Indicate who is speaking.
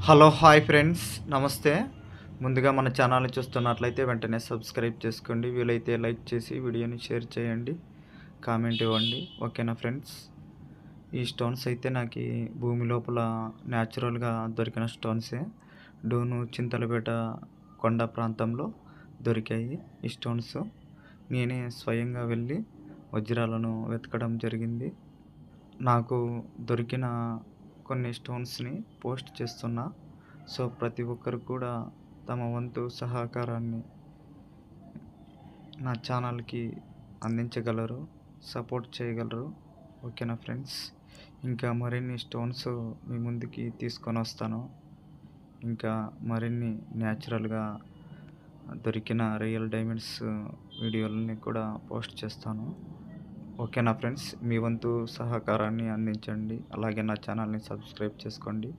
Speaker 1: Hello hi friends నమస్తే. ముందుగా మన ఛానల్ని చూస్తున్నట్లయితే వెంటనే సబ్స్క్రైబ్ చేసుకోండి. వీలైతే లైక్ చేసి వీడియోని షేర్ చేయండి, కామెంట్ ఇవ్వండి. ఓకేనా ఫ్రెండ్స్. ఈ స్టోన్స్ అయితే నాకు భూమి లోపల న్యాచురల్గా దొరికిన స్టోన్సే. డోను చింతలపేట కొండ ప్రాంతంలో దొరికాయి ఈ స్టోన్స్. నేనే స్వయంగా వెళ్ళి వజ్రాలను వెతకడం జరిగింది. నాకు దొరికిన కొన్ని స్టోన్స్ని పోస్ట్ చేస్తున్నా. సో ప్రతి ఒక్కరు కూడా తమ వంతు సహకారాన్ని నా ఛానల్కి అందించగలరు, సపోర్ట్ చేయగలరు. ఓకేనా ఫ్రెండ్స్. ఇంకా మరిన్ని స్టోన్స్ మీ ముందుకి తీసుకొని వస్తాను. ఇంకా మరిన్ని న్యాచురల్గా దొరికిన రియల్ డైమండ్స్ వీడియోలని కూడా పోస్ట్ చేస్తాను. ఓకేనా ఫ్రెండ్స్. మీ వంతు సహకారాన్ని అందించండి. అలాగే నా ఛానల్ని సబ్స్క్రైబ్ చేసుకోండి.